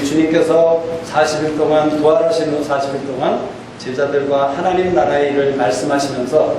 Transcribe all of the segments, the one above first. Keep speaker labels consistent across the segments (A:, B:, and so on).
A: 주님께서 40일 동안 부활하신 후 40일 동안 제자들과 하나님 나라의 일을 말씀하시면서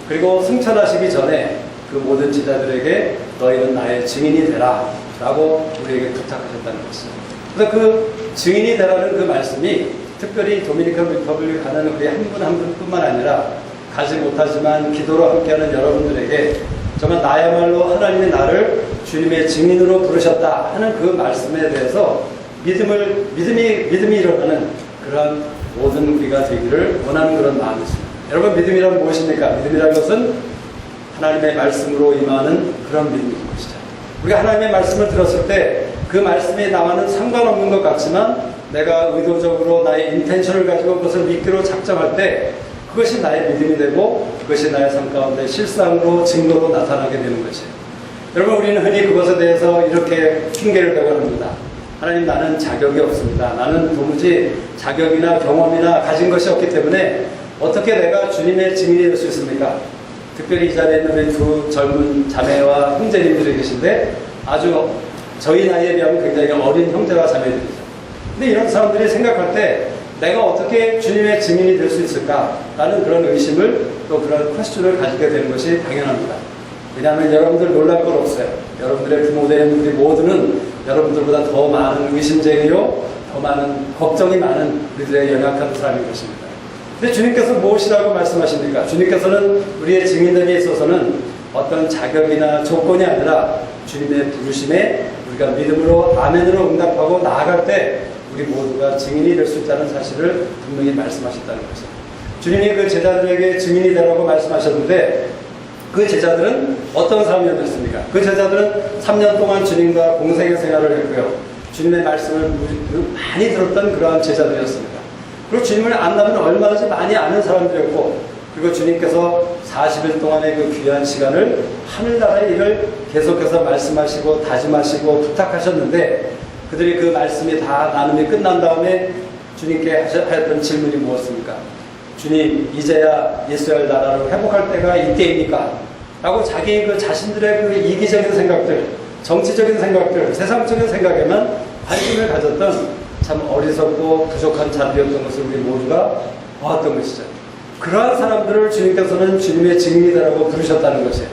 A: 그리고 승천하시기 전에 그 모든 제자들에게 너희는 나의 증인이 되라 라고 우리에게 부탁하셨다는 것이죠. 그래서 그 증인이 되라는 그 말씀이 특별히 도미니칸 리퍼블릭 가는 우리 한 분 한 분뿐만 아니라 가지 못하지만 기도로 함께하는 여러분들에게 정말 나야말로 하나님이 나를 주님의 증인으로 부르셨다 하는 그 말씀에 대해서 믿음이 일어나는 그런 모든 우리가 되기를 원하는 그런 마음이 있습니다. 여러분, 믿음이란 무엇입니까? 믿음이라는 것은 하나님의 말씀으로 임하는 그런 믿음인 것이죠. 우리가 하나님의 말씀을 들었을 때 그 말씀이 나와는 상관없는 것 같지만 내가 의도적으로 나의 인텐션을 가지고 그것을 믿기로 작정할 때 그것이 나의 믿음이 되고 그것이 나의 삶 가운데 실상으로 증거로 나타나게 되는 것이에요. 여러분, 우리는 흔히 그것에 대해서 이렇게 핑계를 대고 합니다. 하나님, 나는 자격이 없습니다. 나는 도무지 자격이나 경험이나 가진 것이 없기 때문에 어떻게 내가 주님의 증인이 될 수 있습니까? 특별히 이 자리에 있는 우리 두 젊은 자매와 형제님들이 계신데 아주 저희 나이에 비하면 굉장히 어린 형제와 자매들이죠. 근데 이런 사람들이 생각할 때 내가 어떻게 주님의 증인이 될 수 있을까라는 그런 의심을 또 그런 퀘스천을 가지게 되는 것이 당연합니다. 왜냐하면 여러분들 놀랄 건 없어요. 여러분들의 부모된 우리 모두는 여러분들보다 더 많은 의심쟁이요, 더 많은 걱정이 많은 우리들의 연약한 사람인 것입니다. 근데 주님께서 무엇이라고 말씀하십니까? 주님께서는 우리의 증인됨에 있어서는 어떤 자격이나 조건이 아니라 주님의 부르심에 우리가 믿음으로 아멘으로 응답하고 나아갈 때 우리 모두가 증인이 될 수 있다는 사실을 분명히 말씀하셨다는 것입니다. 주님이 그 제자들에게 증인이 되라고 말씀하셨는데 그 제자들은 어떤 사람이었습니까? 그 제자들은 3년 동안 주님과 공생의 생활을 했고요. 주님의 말씀을 많이 들었던 그러한 제자들이었습니다. 그리고 주님을 만나면 얼마든지 많이 아는 사람들이었고, 그리고 주님께서 40일 동안의 그 귀한 시간을 하늘나라의 일을 계속해서 말씀하시고 다짐하시고 부탁하셨는데 그들이 그 말씀이 다 나눔이 끝난 다음에 주님께 하였던 질문이 무엇입니까? 주님, 이제야 이스라엘 나라를 회복할 때가 이때입니까? 라고 자기 그 자신들의 그 이기적인 생각들, 정치적인 생각들, 세상적인 생각에만 관심을 가졌던 참 어리석고 부족한 자들이었던 것을 우리 모두가 보았던 것이죠. 그러한 사람들을 주님께서는 주님의 증인이 되라고 부르셨다는 것이에요.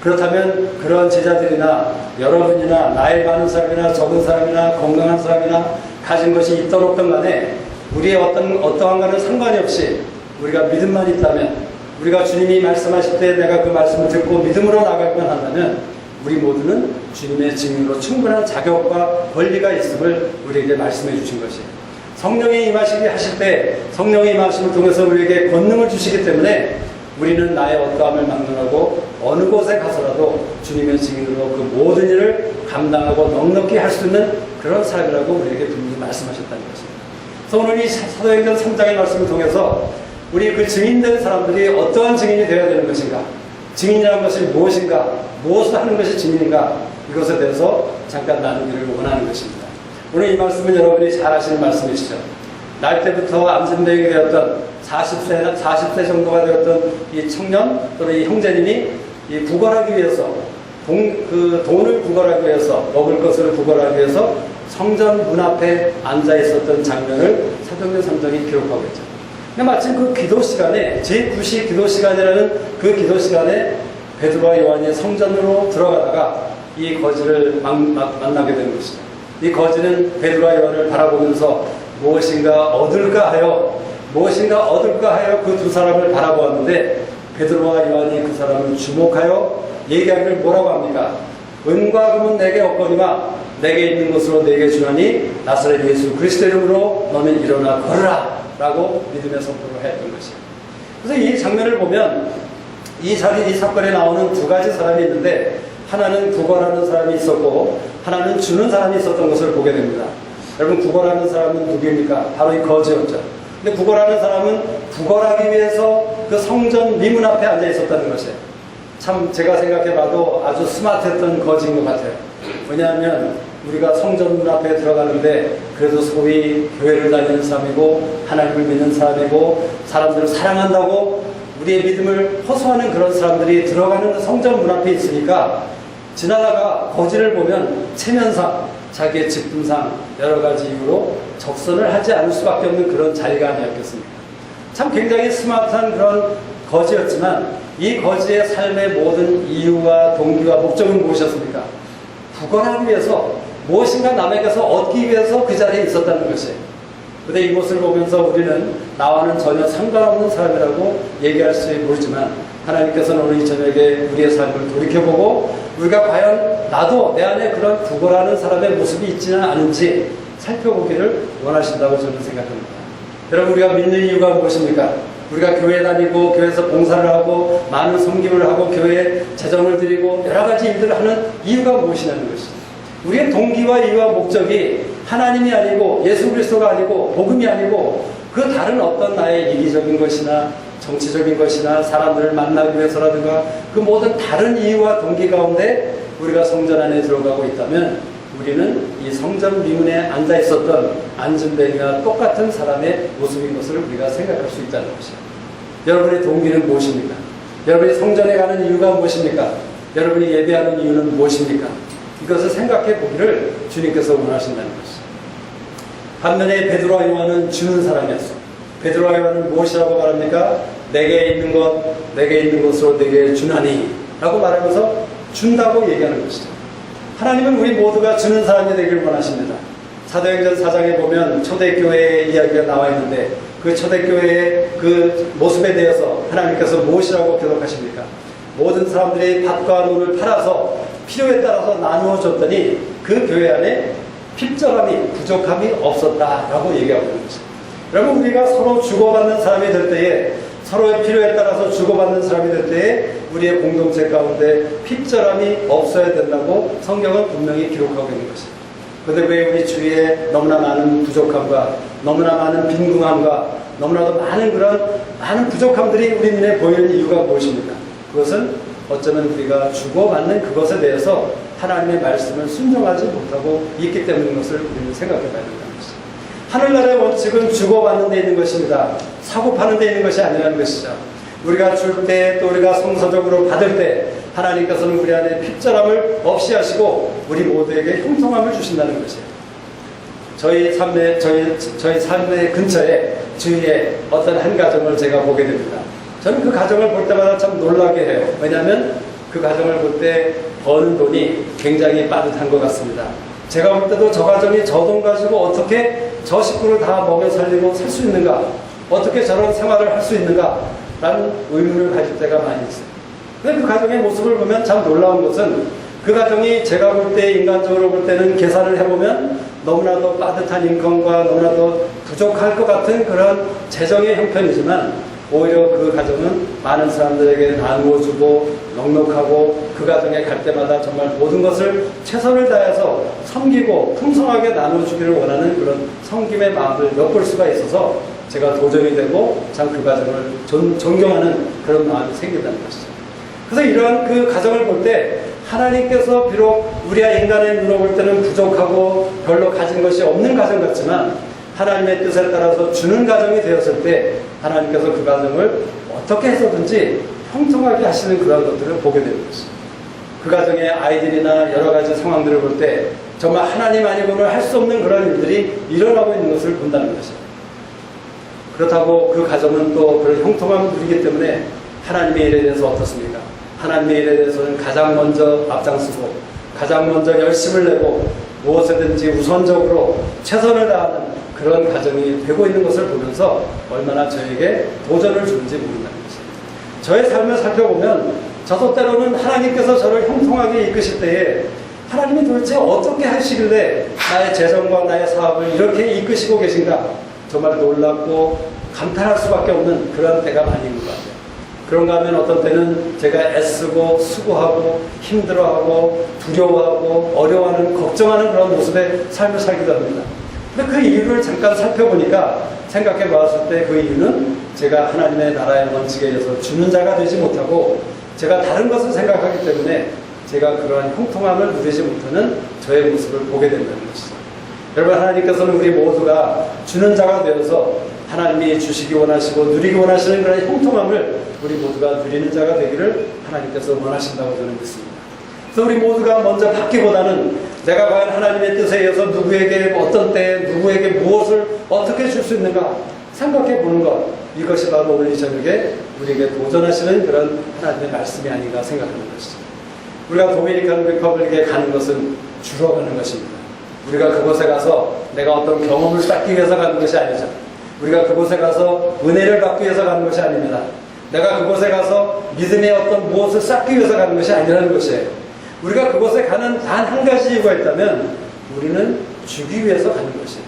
A: 그렇다면 그런 제자들이나 여러분이나 나이 많은 사람이나 적은 사람이나 건강한 사람이나 가진 것이 있던 없던 간에 우리의 어떠한 가는 상관이 없이 우리가 믿음만 있다면, 우리가 주님이 말씀하실 때 내가 그 말씀을 듣고 믿음으로 나가기만 한다면 우리 모두는 주님의 증인으로 충분한 자격과 권리가 있음을 우리에게 말씀해 주신 것이에요. 성령이 임하시게 하실 때 성령의 임하심을 통해서 우리에게 권능을 주시기 때문에 우리는 나의 어떠함을 막론하고 어느 곳에 가서라도 주님의 증인으로 그 모든 일을 감당하고 넉넉히 할 수 있는 그런 사람이라고 우리에게 분명히 말씀하셨다는 것입니다. 그래서 오늘 이 사도행전 3장의 말씀을 통해서 우리 그 증인된 사람들이 어떠한 증인이 되어야 되는 것인가, 증인이라는 것이 무엇인가, 무엇을 하는 것이 증인인가, 이것에 대해서 잠깐 나누기를 원하는 것입니다. 오늘 이 말씀은 여러분이 잘 아시는 말씀이시죠. 날 때부터 암센병이 되었던 40세 정도가 되었던 이 청년 또는 이 형제님이 이 구걸하기 위해서 돈을 구걸하기 위해서, 먹을 것을 구걸하기 위해서 성전 문 앞에 앉아 있었던 장면을 사도행전 3장이 기록하고 있죠. 근데 마침 그 기도 시간에, 제9시 기도 시간이라는 그 기도 시간에 베드로와 요한이 성전으로 들어가다가 이 거지를 만나게 되는 것이죠. 이 거지는 베드로와 요한을 바라보면서 무엇인가 얻을까 하여 그 두 사람을 바라보았는데 베드로와 요한이 그 사람을 주목하여 얘기하기를 뭐라고 합니까? 은과 금은 내게 없거니와 내게 있는 것으로 내게 주나니 나사렛 예수 그리스도 이름으로 너는 일어나 걸으라 라고 믿음의 선포를 했던 것이에요. 그래서 이 장면을 보면 이 사건에 나오는 두 가지 사람이 있는데, 하나는 구걸하는 사람이 있었고 하나는 주는 사람이 있었던 것을 보게 됩니다. 여러분, 구걸하는 사람은 누구입니까? 바로 이 거지였죠. 근데 구걸하는 사람은 구걸하기 위해서 그 성전 미문 앞에 앉아 있었다는 것이에요. 참 제가 생각해봐도 아주 스마트했던 거지인 것 같아요. 왜냐하면 우리가 성전 문 앞에 들어가는데 그래도 소위 교회를 다니는 사람이고 하나님을 믿는 사람이고 사람들을 사랑한다고 우리의 믿음을 호소하는 그런 사람들이 들어가는 성전 문 앞에 있으니까 지나다가 거지를 보면 체면상 자기의 직분상 여러 가지 이유로 적선을 하지 않을 수밖에 없는 그런 자리가 아니었겠습니까? 참 굉장히 스마트한 그런 거지였지만 이 거지의 삶의 모든 이유와 동기와 목적은 무엇이었습니까? 구걸하기 위해서 무엇인가 남에게서 얻기 위해서 그 자리에 있었다는 것이에요. 그런데 이것을 보면서 우리는 나와는 전혀 상관없는 사람이라고 얘기할 수 모르지만 하나님께서는 오늘 이 저녁에 우리의 삶을 돌이켜보고 우리가 과연 나도 내 안에 그런 구걸하는 사람의 모습이 있지는 않은지 살펴보기를 원하신다고 저는 생각합니다. 여러분, 우리가 믿는 이유가 무엇입니까? 우리가 교회 다니고 교회에서 봉사를 하고 많은 섬김을 하고 교회에 재정을 드리고 여러 가지 일들을 하는 이유가 무엇이냐는 것이죠. 우리의 동기와 이유와 목적이 하나님이 아니고 예수 그리스도가 아니고 복음이 아니고 그 다른 어떤 나의 이기적인 것이나 정치적인 것이나 사람들을 만나기 위해서라든가 그 모든 다른 이유와 동기 가운데 우리가 성전 안에 들어가고 있다면 우리는 이 성전 미문에 앉아 있었던 안진뱅이와 똑같은 사람의 모습인 것을 우리가 생각할 수 있다는 것이죠. 여러분의 동기는 무엇입니까? 여러분이 성전에 가는 이유가 무엇입니까? 여러분이 예배하는 이유는 무엇입니까? 이것을 생각해 보기를 주님께서 원하신다는 것이죠. 반면에 베드로와 요한은 주는 사람이었어. 베드로와 요한은 무엇이라고 말합니까? 내게 있는 것으로 내게 주나니 라고 말하면서 준다고 얘기하는 것이죠. 하나님은 우리 모두가 주는 사람이 되길 원하십니다. 사도행전 4장에 보면 초대교회의 이야기가 나와 있는데 그 초대교회의 그 모습에 대해서 하나님께서 무엇이라고 기록하십니까? 모든 사람들이 밭과 노를 팔아서 필요에 따라서 나누어 줬더니 그 교회 안에 핍절함이 부족함이 없었다라고 얘기하고 있는 것입니다. 여러분, 우리가 서로 주고받는 사람이 될 때에 서로의 필요에 따라서 주고받는 사람이 될 때에 우리의 공동체 가운데 핍절함이 없어야 된다고 성경은 분명히 기록하고 있는 것입니다. 그런데 왜 우리 주위에 너무나 많은 부족함과 너무나 많은 빈궁함과 너무나도 많은 부족함들이 우리 눈에 보이는 이유가 무엇입니까? 그것은 어쩌면 우리가 주고받는 그것에 대해서 하나님의 말씀을 순종하지 못하고 있기 때문인 것을 우리는 생각해 봐야 된다는 것입니다. 하늘나라의 원칙은 주고받는 데 있는 것입니다. 사고 파는 데 있는 것이 아니라는 것이죠. 우리가 줄 때 또 우리가 성서적으로 받을 때 하나님께서는 우리 안에 핍절함을 없이 하시고 우리 모두에게 형통함을 주신다는 것이에요. 저희 삶의 근처에 주위에 어떤 한 가정을 제가 보게 됩니다. 저는 그 가정을 볼 때마다 참 놀라게 해요. 왜냐하면 그 가정을 볼 때 버는 돈이 굉장히 빠듯한 것 같습니다. 제가 볼 때도 저 가정이 저 돈 가지고 어떻게 저 식구를 다 먹여 살리고 살 수 있는가? 어떻게 저런 생활을 할 수 있는가? 라는 의문을 가질 때가 많이 있어요. 근데 그 가정의 모습을 보면 참 놀라운 것은 그 가정이 제가 볼 때 인간적으로 볼 때는 계산을 해보면 너무나도 빠듯한 인건과 너무나도 부족할 것 같은 그런 재정의 형편이지만 오히려 그 가정은 많은 사람들에게 나누어주고 넉넉하고 그 가정에 갈 때마다 정말 모든 것을 최선을 다해서 섬기고 풍성하게 나눠주기를 원하는 그런 섬김의 마음을 엿볼 수가 있어서 제가 도전이 되고 참 그 가정을 존경하는 그런 마음이 생긴다는 것이죠. 그래서 이러한 그 가정을 볼 때 하나님께서 비록 우리가 인간의 눈으로 볼 때는 부족하고 별로 가진 것이 없는 가정 같지만 하나님의 뜻에 따라서 주는 가정이 되었을 때 하나님께서 그 가정을 어떻게 해서든지 형통하게 하시는 그런 것들을 보게 되는 것입니다. 그 가정의 아이들이나 여러 가지 상황들을 볼 때 정말 하나님 아니고는 할 수 없는 그런 일들이 일어나고 있는 것을 본다는 것입니다. 그렇다고 그 가정은 또 그런 형통함을 누리기 때문에 하나님의 일에 대해서 어떻습니까? 하나님의 일에 대해서는 가장 먼저 앞장서고 가장 먼저 열심을 내고 무엇이든지 우선적으로 최선을 다하는 그런 가정이 되고 있는 것을 보면서 얼마나 저에게 도전을 주는지 모른다는 것입니다. 저의 삶을 살펴보면 저도 때로는 하나님께서 저를 형통하게 이끄실 때에 하나님이 도대체 어떻게 하시길래 나의 재정과 나의 사업을 이렇게 이끄시고 계신가 정말 놀랍고 감탄할 수밖에 없는 그런 때가 많이 있는 것 같아요. 그런가 하면 어떤 때는 제가 애쓰고 수고하고 힘들어하고 두려워하고 어려워하는 걱정하는 그런 모습의 삶을 살기도 합니다. 근데 그 이유를 잠깐 살펴보니까 생각해 보았을 때 그 이유는 제가 하나님의 나라의 원칙에 의해서 주는 자가 되지 못하고 제가 다른 것을 생각하기 때문에 제가 그러한 형통함을 누리지 못하는 저의 모습을 보게 된다는 것이죠. 여러분, 하나님께서는 우리 모두가 주는 자가 되어서 하나님이 주시기 원하시고 누리기 원하시는 그런 형통함을 우리 모두가 누리는 자가 되기를 하나님께서 원하신다고 저는 믿습니다. 그래서 우리 모두가 먼저 받기보다는 내가 과연 하나님의 뜻에 의해서 누구에게 어떤 때에 누구에게 무엇을 어떻게 줄 수 있는가 생각해 보는 것, 이것이 바로 오늘 이 저녁에 우리에게 도전하시는 그런 하나님의 말씀이 아닌가 생각하는 것이죠. 우리가 도미니칸 리퍼블릭에 가는 것은 주로 가는 것입니다. 우리가 그곳에 가서 내가 어떤 경험을 쌓기 위해서 가는 것이 아니죠. 우리가 그곳에 가서 은혜를 받기 위해서 가는 것이 아닙니다. 내가 그곳에 가서 믿음의 어떤 무엇을 쌓기 위해서 가는 것이 아니라는 것이에요. 우리가 그곳에 가는 단 한 가지 이유가 있다면 우리는 주기 위해서 가는 것이에요.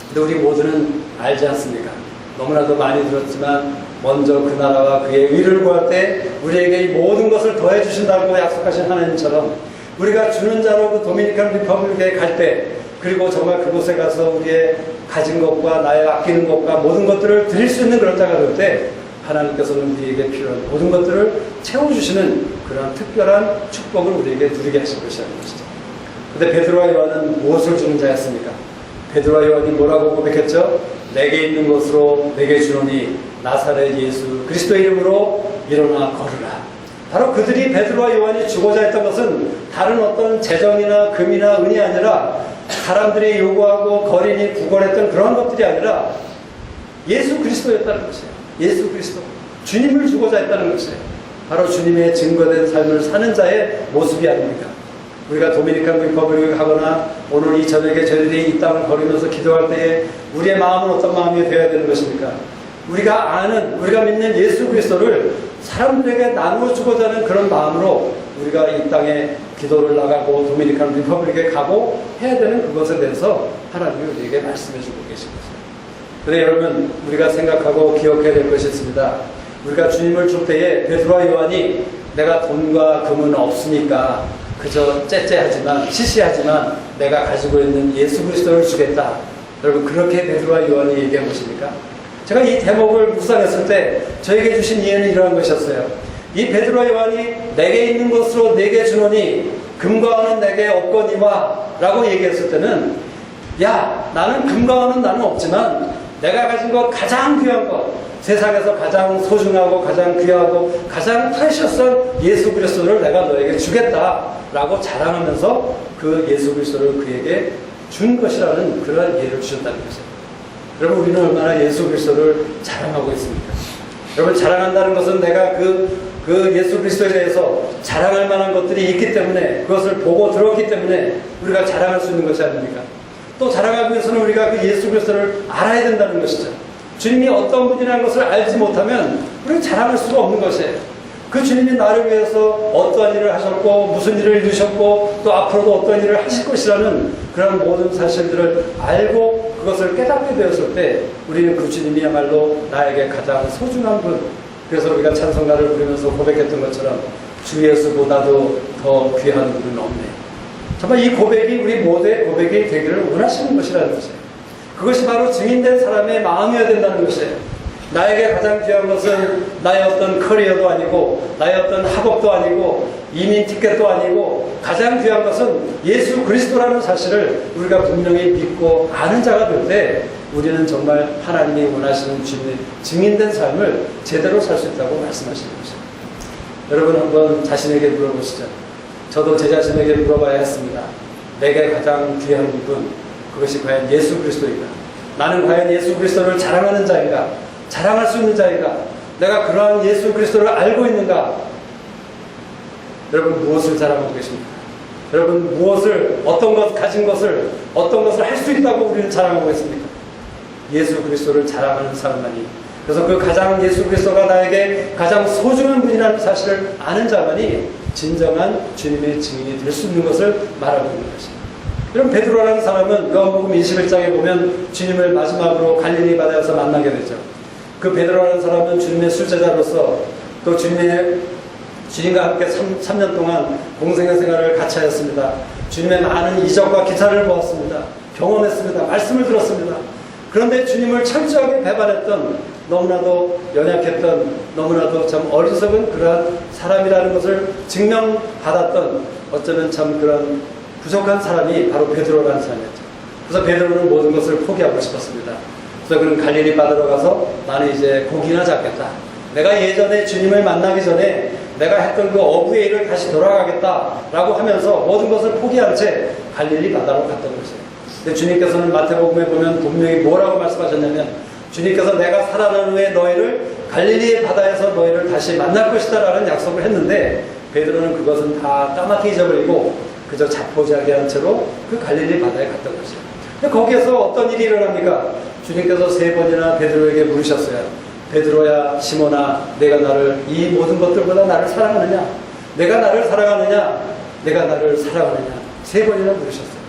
A: 근데 우리 모두는 알지 않습니까? 너무나도 많이 들었지만 먼저 그 나라와 그의 의를 구할 때 우리에게 이 모든 것을 더해 주신다고 약속하신 하나님처럼 우리가 주는 자로 그 도미니칸 리퍼블릭에 갈 때, 그리고 정말 그곳에 가서 우리의 가진 것과 나의 아끼는 것과 모든 것들을 드릴 수 있는 그런 자가 될 때 하나님께서는 우리에게 필요한 모든 것들을 채워주시는 그런 특별한 축복을 우리에게 누리게 하실 것이라는 것이죠. 근데 베드로와 요한은 무엇을 주는 자였습니까? 베드로와 요한이 뭐라고 고백했죠? 내게 있는 것으로 내게 주노니 나사렛 예수 그리스도의 이름으로 일어나 걸으라. 바로 그들이 베드로와 요한이 주고자 했던 것은 다른 어떤 재정이나 금이나 은이 아니라 사람들이 요구하고 거린이 구걸했던 그런 것들이 아니라 예수 그리스도였다는 것이에요. 예수 그리스도. 주님을 주고자 했다는 것이에요. 바로 주님의 증거된 삶을 사는 자의 모습이 아닙니까? 우리가 도미니칸 리퍼블릭을 가거나 오늘 이 저녁에 저희들이 이 땅을 걸으면서 기도할 때에 우리의 마음은 어떤 마음이 되어야 되는 것입니까? 우리가 아는, 우리가 믿는 예수 그리스도를 사람들에게 나누어주고자 하는 그런 마음으로 우리가 이 땅에 기도를 나가고 도미니칸 리퍼블릭에 가고 해야 되는 그것에 대해서 하나님이 우리에게 말씀해 주고 계신 것입니다. 그런데 여러분, 우리가 생각하고 기억해야 될 것이 있습니다. 우리가 주님을 줄 때에 베드로와 요한이 내가 돈과 금은 없으니까 그저 째째하지만 시시하지만 내가 가지고 있는 예수 그리스도를 주겠다. 여러분, 그렇게 베드로와 요한이 얘기한 것입니까? 제가 이 대목을 묵상했을 때 저에게 주신 이해는 이러한 것이었어요. 이 베드로와 요한이 내게 있는 것으로 내게 주노니 금과 은은 내게 없거니와 라고 얘기했을 때는, 야, 나는 금과 은은 나는 없지만 내가 가진 것 가장 귀한 것, 세상에서 가장 소중하고 가장 귀하고 가장 프레셔스한 예수 그리스도를 내가 너에게 주겠다라고 자랑하면서 그 예수 그리스도를 그에게 준 것이라는 그런 예를 주셨다는 것이에요. 여러분, 우리는 얼마나 예수 그리스도를 자랑하고 있습니까? 여러분, 자랑한다는 것은 내가 그 예수 그리스도에 대해서 자랑할 만한 것들이 있기 때문에, 그것을 보고 들었기 때문에 우리가 자랑할 수 있는 것이 아닙니까? 또 자랑하기 위해서는 우리가 그 예수 그리스도를 알아야 된다는 것이죠. 주님이 어떤 분이라는 것을 알지 못하면 우리는 자랑할 수가 없는 것이에요. 그 주님이 나를 위해서 어떠한 일을 하셨고 무슨 일을 이루셨고 또 앞으로도 어떤 일을 하실 것이라는 그런 모든 사실들을 알고 그것을 깨닫게 되었을 때 우리는 그 주님이야말로 나에게 가장 소중한 분, 그래서 우리가 찬송가를 부르면서 고백했던 것처럼 주 예수보다도 더 귀한 분은 없네. 정말 이 고백이 우리 모두의 고백이 되기를 원하시는 것이라는 것이에요. 그것이 바로 증인된 사람의 마음이어야 된다는 것이에요. 나에게 가장 귀한 것은 나의 어떤 커리어도 아니고 나의 어떤 학업도 아니고 이민 티켓도 아니고 가장 귀한 것은 예수 그리스도라는 사실을 우리가 분명히 믿고 아는 자가 될 때 우리는 정말 하나님이 원하시는 주님의 증인된 삶을 제대로 살 수 있다고 말씀하시는 것입니다. 여러분, 한번 자신에게 물어보시죠. 저도 제 자신에게 물어봐야 했습니다. 내게 가장 귀한 분, 그것이 과연 예수 그리스도인가? 나는 과연 예수 그리스도를 자랑하는 자인가? 자랑할 수 있는 자인가? 내가 그러한 예수 그리스도를 알고 있는가? 여러분, 무엇을 자랑하고 계십니까? 여러분, 무엇을, 어떤 것, 가진 것을, 어떤 것을 할 수 있다고 우리는 자랑하고 있습니까? 예수 그리스도를 자랑하는 사람만이, 그래서 그 가장 예수 그리스도가 나에게 가장 소중한 분이라는 사실을 아는 자만이 진정한 주님의 증인이 될 수 있는 것을 말하고 있는 것입니다. 여러분, 베드로라는 사람은 요한복음 21장에 보면 주님을 마지막으로 갈릴리 바다에서 만나게 되죠. 그 베드로라는 사람은 주님의 술제자로서 또 주님과 함께 3년 동안 공생의 생활을 같이 하였습니다. 주님의 많은 이적과 기사를 보았습니다. 경험했습니다. 말씀을 들었습니다. 그런데 주님을 철저하게 배반했던, 너무나도 연약했던, 너무나도 참 어리석은 그러한 사람이라는 것을 증명받았던, 어쩌면 참 그런 부족한 사람이 바로 베드로라는 사람이었죠. 그래서 베드로는 모든 것을 포기하고 싶었습니다. 그래서 그는 갈릴리 바다로 가서 나는 이제 고기나 잡겠다. 내가 예전에 주님을 만나기 전에 내가 했던 그 어부의 일을 다시 돌아가겠다라고 하면서 모든 것을 포기한 채 갈릴리 바다로 갔던 것이에요. 근데 주님께서는 마태복음에 보면 분명히 뭐라고 말씀하셨냐면 주님께서 내가 살아난 후에 너희를 갈릴리의 바다에서 너희를 다시 만날 것이다 라는 약속을 했는데 베드로는 그것은 다 까맣게 잊어버리고 그저 자포자기한 채로 그 갈릴리 바다에 갔던 것이에요. 근데 거기에서 어떤 일이 일어납니까? 주님께서 3번이나 베드로에게 물으셨어요. 베드로야, 시몬아, 내가 나를 이 모든 것들보다 나를 사랑하느냐? 내가 나를 사랑하느냐? 내가 나를 사랑하느냐? 3번이나 물으셨어요.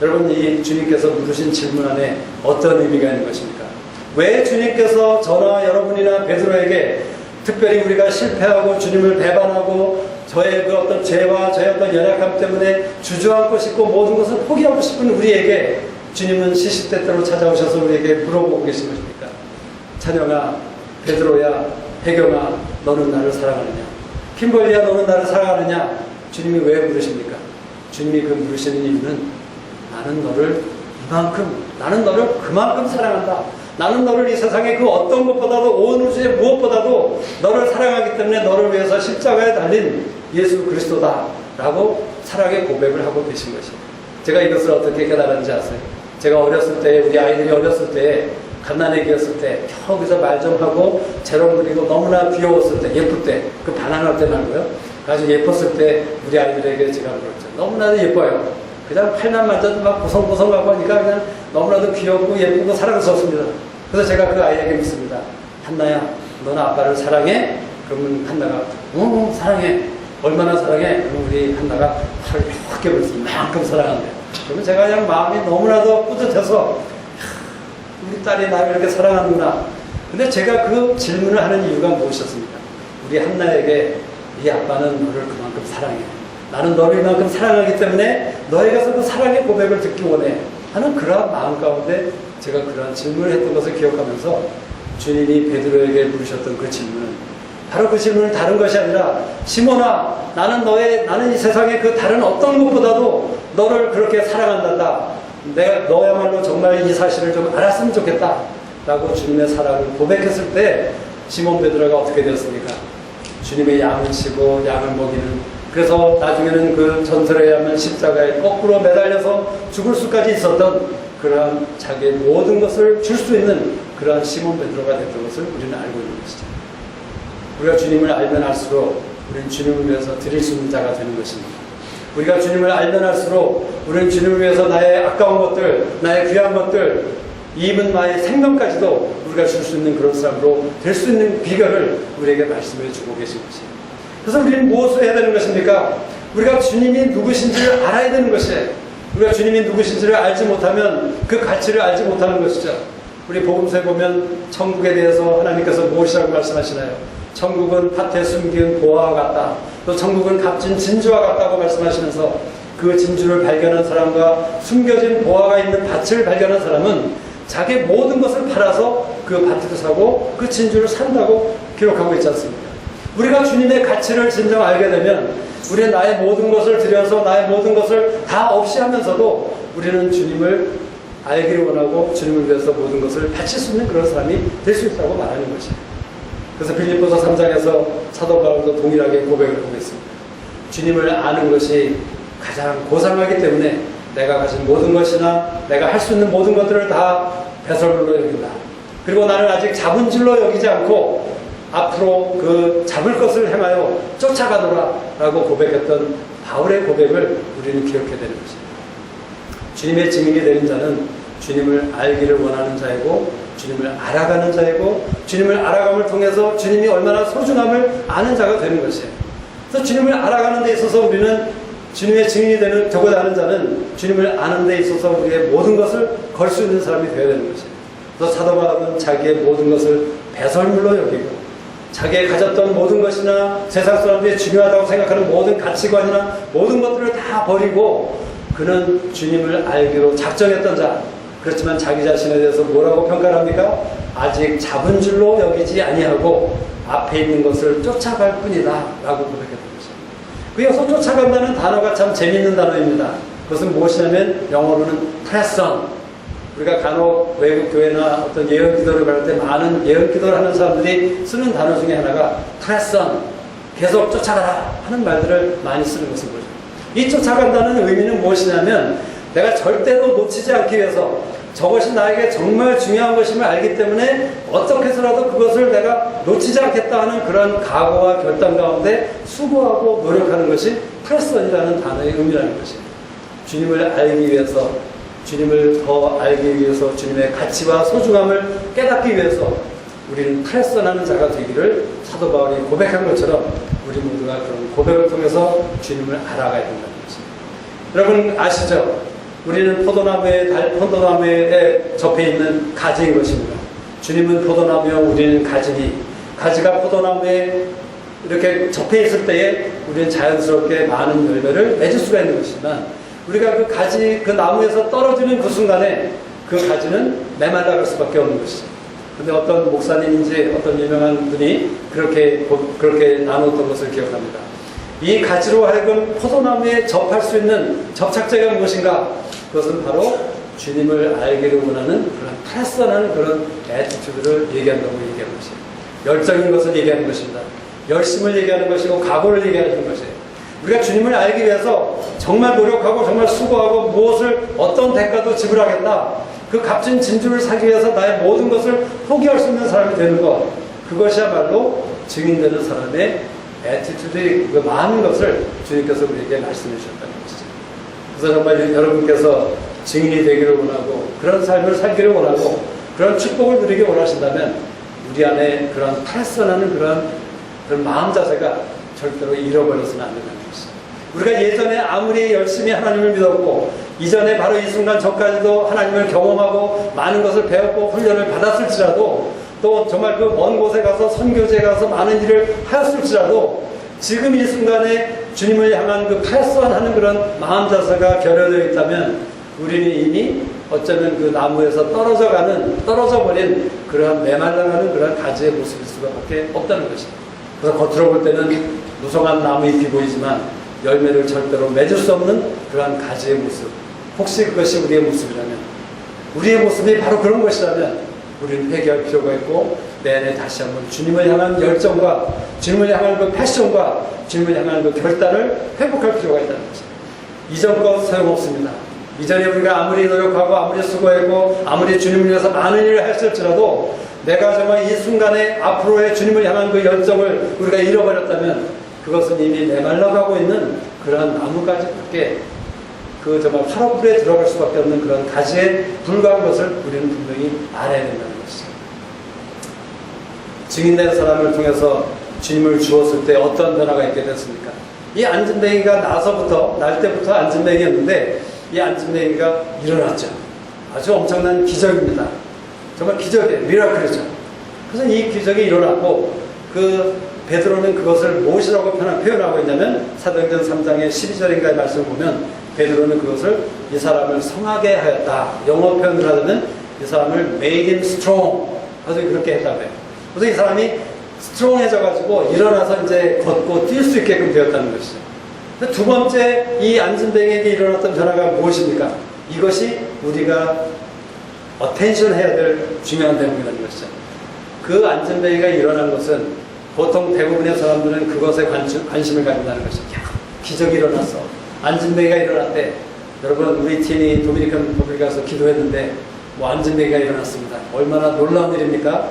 A: 여러분, 이 주님께서 물으신 질문 안에 어떤 의미가 있는 것입니까? 왜 주님께서 저나 여러분이나 베드로에게 특별히 우리가 실패하고 주님을 배반하고 저의 그 어떤 죄와 저의 어떤 연약함 때문에 주저앉고 싶고 모든 것을 포기하고 싶은 우리에게 주님은 시시때때로 찾아오셔서 우리에게 물어보고 계신 것입니까? 찬영아, 베드로야, 혜경아, 너는 나를 사랑하느냐? 킴벌리야, 너는 나를 사랑하느냐? 주님이 왜 물으십니까? 주님이 그 물으시는 이유는 나는 너를 그만큼 사랑한다. 나는 너를 이 세상의 그 어떤 것보다도 온 우주의 무엇보다도 너를 사랑하기 때문에 너를 위해서 십자가에 달린 예수 그리스도다 라고 사랑의 고백을 하고 계신 것이에요. 제가 이것을 어떻게 깨달았는지 아세요? 제가 어렸을 때, 우리 아이들이 어렸을 때, 갓난애기였을 때 거기서 말 좀 하고 재롱 부리고 너무나 귀여웠을 때, 예쁠 때, 그 반항할 때 말고요, 아주 예뻤을 때 우리 아이들에게 제가 그랬죠. 너무나도 예뻐요. 그냥 팔만 만져도 막 보송보송하고 하니까 그냥 너무나도 귀엽고 예쁘고 사랑스럽습니다. 그래서 제가 그 아이에게 묻습니다. 한나야, 너는 아빠를 사랑해? 그러면 한나가 사랑해. 얼마나 사랑해? 그러면 우리 한나가 팔을 이렇게 벌써 이만큼 사랑한대요. 그러면 제가 그냥 마음이 너무나도 뿌듯해서 우리 딸이 나를 이렇게 사랑하는구나. 근데 제가 그 질문을 하는 이유가 무엇이었습니까? 우리 한나에게 이 아빠는 너를 그만큼 사랑해. 나는 너를 이만큼 사랑하기 때문에 너에게서 그 사랑의 고백을 듣기 원해 하는 그러한 마음 가운데 제가 그러한 질문을 했던 것을 기억하면서 주님이 베드로에게 물으셨던 그 질문은 바로 그 질문은 다른 것이 아니라 시몬아, 나는 이 세상의 그 다른 어떤 것보다도 너를 그렇게 사랑한단다. 내가 너야말로 정말 이 사실을 좀 알았으면 좋겠다 라고 주님의 사랑을 고백했을 때 시몬 베드로가 어떻게 되었습니까? 주님의 양을 치고 양을 먹이는, 그래서 나중에는 그 전설에 의하면 십자가에 거꾸로 매달려서 죽을 수까지 있었던 그러한 자기의 모든 것을 줄 수 있는 그러한 시몬 베드로가 됐던 것을 우리는 알고 있는 것이죠. 우리가 주님을 알면 알수록 우리는 주님을 위해서 드릴 수 있는 자가 되는 것입니다. 우리가 주님을 알면 알수록 우리는 주님을 위해서 나의 아까운 것들, 나의 귀한 것들, 이은 나의 생명까지도 우리가 줄 수 있는 그런 사람으로 될 수 있는 비결을 우리에게 말씀해 주고 계신 것이에요. 그래서 우리는 무엇을 해야 되는 것입니까? 우리가 주님이 누구신지를 알아야 되는 것이에요. 우리가 주님이 누구신지를 알지 못하면 그 가치를 알지 못하는 것이죠. 우리 복음서에 보면 천국에 대해서 하나님께서 무엇이라고 말씀하시나요? 천국은 밭에 숨긴 보화와 같다. 또 천국은 값진 진주와 같다고 말씀하시면서 그 진주를 발견한 사람과 숨겨진 보화가 있는 밭을 발견한 사람은 자기 모든 것을 팔아서 그 밭을 사고 그 진주를 산다고 기록하고 있지 않습니까? 우리가 주님의 가치를 진정 알게 되면 우리는 나의 모든 것을 들여서 나의 모든 것을 다 없이 하면서도 우리는 주님을 알기를 원하고 주님을 위해서 모든 것을 바칠 수 있는 그런 사람이 될 수 있다고 말하는 것이에요. 그래서 빌립보서 3장에서 사도 바울도 동일하게 고백을 하고 있습니다. 주님을 아는 것이 가장 고상하기 때문에 내가 가진 모든 것이나 내가 할 수 있는 모든 것들을 다 배설물로 여긴다. 그리고 나는 아직 잡은 줄로 여기지 않고 앞으로 그 잡을 것을 향하여 쫓아가노라 라고 고백했던 바울의 고백을 우리는 기억해야 되는 것입니다. 주님의 증인이 되는 자는 주님을 알기를 원하는 자이고 주님을 알아가는 자이고 주님을 알아감을 통해서 주님이 얼마나 소중함을 아는 자가 되는 것이에요. 그래서 주님을 알아가는 데 있어서 우리는 주님의 증인이 되고자 하는 자는 주님을 아는 데 있어서 우리의 모든 것을 걸 수 있는 사람이 되어야 되는 것이에요. 그래서 사도 바울은 자기의 모든 것을 배설물로 여기고 자기가 가졌던 모든 것이나 세상 사람들이 중요하다고 생각하는 모든 가치관이나 모든 것들을 다 버리고 그는 주님을 알기로 작정했던 자, 그렇지만 자기 자신에 대해서 뭐라고 평가를 합니까? 아직 잡은 줄로 여기지 아니하고 앞에 있는 것을 쫓아갈 뿐이다 라고 고백했던 것입니다. 그 여기서 쫓아간다는 단어가 참 재미있는 단어입니다. 그것은 무엇이냐면 영어로는 press on. 우리가 간혹 외국 교회나 어떤 예언 기도를 받을 때 많은 예언 기도를 하는 사람들이 쓰는 단어 중에 하나가 press on, 계속 쫓아가라 하는 말들을 많이 쓰는 것을 보죠. 이 쫓아간다는 의미는 무엇이냐면 내가 절대로 놓치지 않기 위해서 저것이 나에게 정말 중요한 것임을 알기 때문에 어떻게 해서라도 그것을 내가 놓치지 않겠다 하는 그런 각오와 결단 가운데 수고하고 노력하는 것이 프레스언이라는 단어의 의미라는 것입니다. 주님을 알기 위해서, 주님을 더 알기 위해서, 주님의 가치와 소중함을 깨닫기 위해서 우리는 프레스언하는 자가 되기를 사도 바울이 고백한 것처럼 우리 모두가 그런 고백을 통해서 주님을 알아가야 된다는 것입니다. 여러분 아시죠? 우리는 포도나무에 접해 있는 가지인 것입니다. 주님은 포도나무요, 우리는 가지니, 가지가 포도나무에 이렇게 접해 있을 때에 우리는 자연스럽게 많은 열매를 맺을 수가 있는 것이지만 우리가 그 가지, 그 나무에서 떨어지는 그 순간에 그 가지는 메말라갈 수밖에 없는 것이죠. 근데 어떤 목사님인지 어떤 유명한 분이 그렇게 나눴던 것을 기억합니다. 이 가지로 하여금 포도나무에 접할 수 있는 접착제가 무엇인가? 그것은 바로 주님을 알기를 원하는 그런 프레스하는 그런 애티튜드를 얘기한다고 얘기하는 것이에요. 열정인 것을 얘기하는 것입니다. 열심을 얘기하는 것이고 각오를 얘기하는 것이에요. 우리가 주님을 알기 위해서 정말 노력하고 정말 수고하고 무엇을 어떤 대가도 지불하겠다. 그 값진 진주를 사기 위해서 나의 모든 것을 포기할 수 있는 사람이 되는 것. 그것이야말로 증인되는 사람의 애티튜드의 그 많은 것을 주님께서 우리에게 말씀해 주셨다는 것이죠. 그래서 정말 여러분께서 증인이 되기를 원하고 그런 삶을 살기를 원하고 그런 축복을 누리기 원하신다면 우리 안에 그런 프레스하는 그런 마음 자세가 절대로 잃어버려서는 안 된다는 것이죠. 우리가 예전에 아무리 열심히 하나님을 믿었고 이전에 바로 이 순간 전까지도 하나님을 경험하고 많은 것을 배웠고 훈련을 받았을지라도 또 정말 그 먼 곳에 가서 선교지에 가서 많은 일을 하였을지라도 지금 이 순간에 주님을 향한 그 패스하는 그런 마음 자세가 결여되어 있다면 우리는 이미 어쩌면 그 나무에서 떨어져 버린 그러한 메말라가는 그런 가지의 모습일 수밖에 없다는 것입니다. 그래서 겉으로 볼 때는 무성한 나무잎이 보이지만 열매를 절대로 맺을 수 없는 그러한 가지의 모습. 혹시 그것이 우리의 모습이라면, 우리의 모습이 바로 그런 것이라면 우리는 회개할 필요가 있고 내 안에 다시 한번 주님을 향한 열정과 주님을 향한 그 패션과 주님을 향한 그 결단을 회복할 필요가 있다는 것입니다. 이전 것 소용없습니다. 이전에 우리가 아무리 노력하고 아무리 수고했고 아무리 주님을 위해서 많은 일을 했을지라도 내가 정말 이 순간에 앞으로의 주님을 향한 그 열정을 우리가 잃어버렸다면 그것은 이미 메말라가고 있는 그러한 나무가지밖에 그 정말 화로불에 들어갈 수밖에 없는 그런 가지에 불과한 것을 우리는 분명히 알아야 된다는 것이죠. 증인된 사람을 통해서 주님을 주었을 때 어떤 변화가 있게 됐습니까? 이 안진뱅이가 날 때부터 안진뱅이였는데 이 안진뱅이가 일어났죠. 아주 엄청난 기적입니다. 정말 기적이에요. 미라클이죠. 그래서 이 기적이 일어났고 그 베드로는 그것을 무엇이라고 표현하고 있냐면 사도행전 3장의 12절인가의 말씀을 보면 베드로는 그것을 이 사람을 성하게 하였다. 영어 표현을 하자면 이 사람을 made him strong. 아주 그렇게 했다고 해요. 그래서 이 사람이 스트롱해져가지고 일어나서 이제 걷고 뛸 수 있게끔 되었다는 것이죠. 두 번째 이 안진뱅이에게 일어났던 변화가 무엇입니까? 이것이 우리가 어텐션 해야 될 중요한 대목이라는 것이죠. 그 안진뱅이가 일어난 것은 보통 대부분의 사람들은 그것에 관심을 가진다는 것이죠. 야, 기적이 일어났어. 안진뱅이가 일어났대. 여러분 우리 팀이 도미니칸 리퍼블릭 가서 기도했는데 뭐 안진뱅이가 일어났습니다. 얼마나 놀라운 일입니까?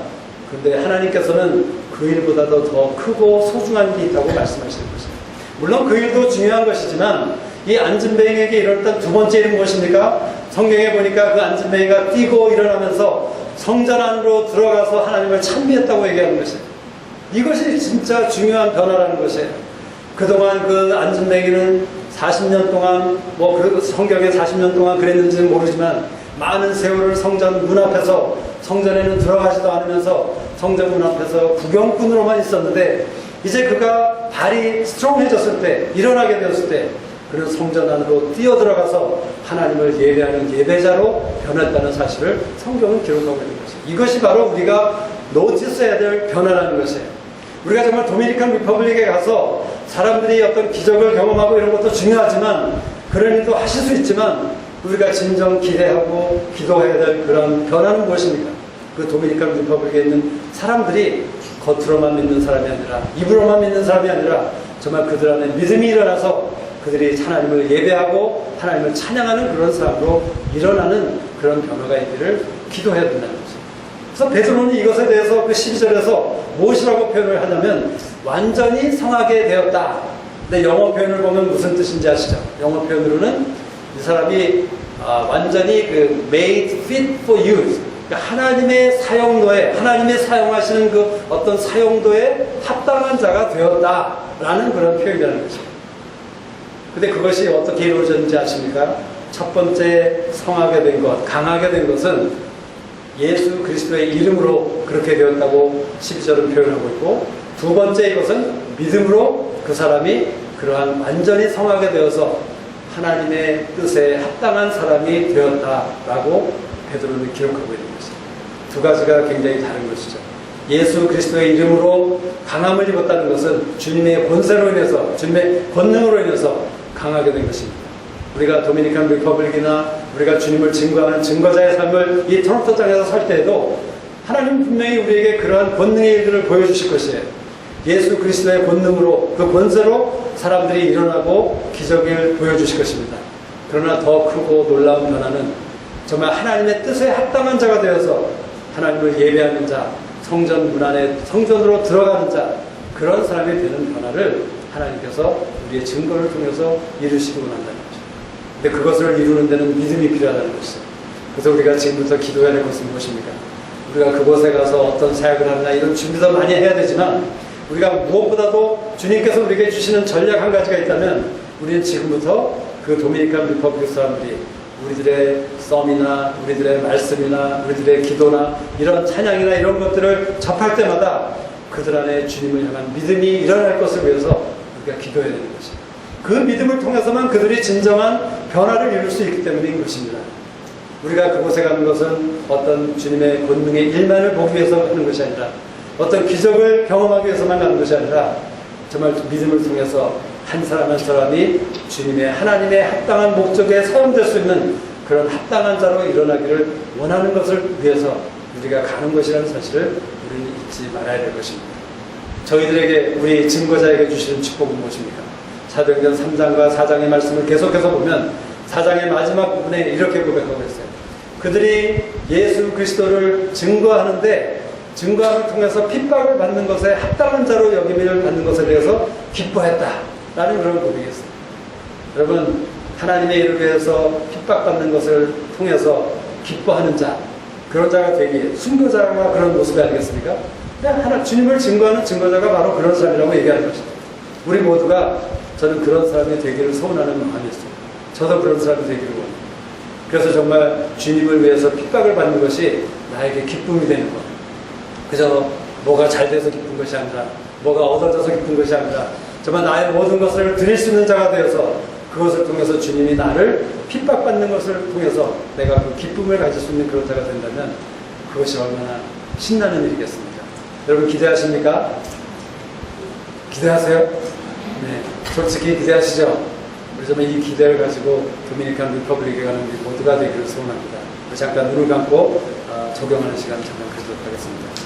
A: 근데 하나님께서는 그 일보다도 더 크고 소중한 일이 있다고 말씀하시는 것입니다. 물론 그 일도 중요한 것이지만 이 안진뱅이에게 일어났던 두 번째 일은 무엇입니까? 성경에 보니까 그 안진뱅이가 뛰고 일어나면서 성전 안으로 들어가서 하나님을 찬미했다고 얘기하는 것이에요. 이것이 진짜 중요한 변화라는 것이에요. 그동안 그 안진뱅이는 40년 동안 그래도 성경에 40년 동안 그랬는지는 모르지만 많은 세월을 성전 문 앞에서 성전에는 들어가지도 않으면서 성전 문 앞에서 구경꾼으로만 있었는데 이제 그가 발이 스트롱해졌을 때 일어나게 되었을 때 그는 성전 안으로 뛰어들어가서 하나님을 예배하는 예배자로 변했다는 사실을 성경은 기록하고 있는 것이에요. 이것이 바로 우리가 노티스해야 될 변화라는 것이에요. 우리가 정말 도미니칸 리퍼블릭에 가서 사람들이 어떤 기적을 경험하고 이런 것도 중요하지만 그런 일도 하실 수 있지만 우리가 진정 기대하고 기도해야 될 그런 변화는 무엇입니까? 그 도미니칸 리퍼블릭에 있는 사람들이 겉으로만 믿는 사람이 아니라 입으로만 믿는 사람이 아니라 정말 그들 안에 믿음이 일어나서 그들이 하나님을 예배하고 하나님을 찬양하는 그런 사람으로 일어나는 그런 변화가 있기를 기도해야 된다는 거죠. 그래서 베드로는 이것에 대해서 그 12절에서 무엇이라고 표현을 하냐면 완전히 성하게 되었다. 근데 영어 표현을 보면 무슨 뜻인지 아시죠? 영어 표현으로는 이 사람이 완전히 그 made fit for use, 그러니까 하나님의 사용도에, 하나님의 사용하시는 그 어떤 사용도에 합당한 자가 되었다라는 그런 표현이라는 거죠. 근데 그것이 어떻게 이루어졌는지 아십니까? 첫 번째 성하게 된 것, 강하게 된 것은 예수 그리스도의 이름으로 그렇게 되었다고 12절은 표현하고 있고, 두 번째 이것은 믿음으로 그 사람이 그러한 완전히 성하게 되어서 하나님의 뜻에 합당한 사람이 되었다라고 베드로는 기록하고 있는 것이죠. 두 가지가 굉장히 다른 것이죠. 예수 그리스도의 이름으로 강함을 입었다는 것은 주님의 권세로 인해서, 주님의 권능으로 인해서 강하게 된 것입니다. 우리가 도미니칸 리퍼블릭이나 우리가 주님을 증거하는 증거자의 삶을 이 토론토 땅에서 살 때에도 하나님 분명히 우리에게 그러한 권능의 일들을 보여주실 것이에요. 예수 그리스도의 권능으로, 그 권세로 사람들이 일어나고 기적을 보여주실 것입니다. 그러나 더 크고 놀라운 변화는 정말 하나님의 뜻에 합당한 자가 되어서 하나님을 예배하는 자, 성전 문 안에 성전으로 들어가는 자, 그런 사람이 되는 변화를 하나님께서 우리의 증거를 통해서 이루시고 난다는 거죠. 근데 그것을 이루는 데는 믿음이 필요하다는 것이죠. 그래서 우리가 지금부터 기도해야 될 것은 무엇입니까? 우리가 그곳에 가서 어떤 사역을 하느냐 이런 준비도 많이 해야 되지만 우리가 무엇보다도 주님께서 우리에게 주시는 전략 한 가지가 있다면 우리는 지금부터 그 도미니칸 리퍼블릭 사람들이 우리들의 썸이나 우리들의 말씀이나 우리들의 기도나 이런 찬양이나 이런 것들을 접할 때마다 그들 안에 주님을 향한 믿음이 일어날 것을 위해서 우리가 기도해야 되는 것입니다. 그 믿음을 통해서만 그들이 진정한 변화를 이룰 수 있기 때문인 것입니다. 우리가 그곳에 가는 것은 어떤 주님의 권능의 일만을 보기 위해서 하는 것이 아니라 어떤 기적을 경험하기 위해서만 가는 것이 아니라 정말 믿음을 통해서 한 사람 한 사람이 주님의 하나님의 합당한 목적에 사용될 수 있는 그런 합당한 자로 일어나기를 원하는 것을 위해서 우리가 가는 것이라는 사실을 우리는 잊지 말아야 될 것입니다. 저희들에게 우리 증거자에게 주시는 축복은 무엇입니까? 사도행전 3장과 4장의 말씀을 계속해서 보면 4장의 마지막 부분에 이렇게 고백하고 있어요. 그들이 예수 그리스도를 증거하는데 증거함을 통해서 핍박을 받는 것에 합당한 자로 여김을 받는 것에 대해서 기뻐했다라는 그런 고백이었어요. 여러분, 하나님의 일을 위해서 핍박받는 것을 통해서 기뻐하는 자, 그런 자가 되기에 순교자가 그런 모습이 아니겠습니까? 하나 주님을 증거하는 증거자가 바로 그런 사람이라고 얘기하는 것입니다. 우리 모두가 저는 그런 사람이 되기를 소원하는 마음이 있어요. 저도 그런 사람이 되기를 원해요. 그래서 정말 주님을 위해서 핍박을 받는 것이 나에게 기쁨이 되는 것. 그저 뭐가 잘 돼서 기쁜 것이 아니라 뭐가 얻어져서 기쁜 것이 아니라 정말 나의 모든 것을 드릴 수 있는 자가 되어서 그것을 통해서 주님이 나를 핍박받는 것을 통해서 내가 그 기쁨을 가질 수 있는 그런 자가 된다면 그것이 얼마나 신나는 일이겠습니까? 여러분 기대하십니까? 기대하세요? 네, 솔직히 기대하시죠? 우리 정말 이 기대를 가지고 도미니칸 리퍼블릭에 가는 우리 모두가 되기를 소원합니다. 잠깐 눈을 감고 적용하는 시간 잠깐 가지도록 하겠습니다.